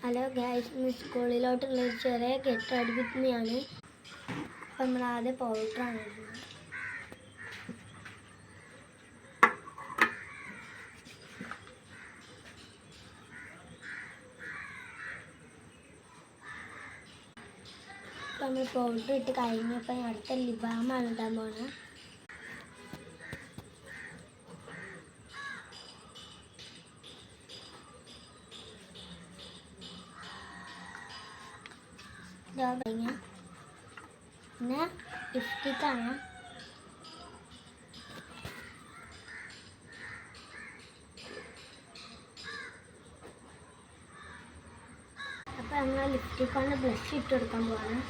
Hello guys, ഇന്ന് സ്കൂളിലോട്ടുള്ളൊരു ചെറിയ കെട്ടടിപ്പിക്കുന്നതാണ്. അപ്പം നമ്മൾ ആദ്യം പൗഡറാണ് ഇടുന്നത്. അപ്പം നമ്മൾ പൗഡർ ഇട്ട് കഴിഞ്ഞപ്പോൾ അടുത്ത ലിപ് ബാമാണ് ഇടാൻ പോകുന്നത്. പിന്നെ ലിപ്സ്റ്റിക്കാണ്. അപ്പോൾ നമ്മൾ ലിപ്സ്റ്റിക്കാണ് ബ്ലഷ് ഇട്ട് കൊടുക്കാൻ പോവാണ്.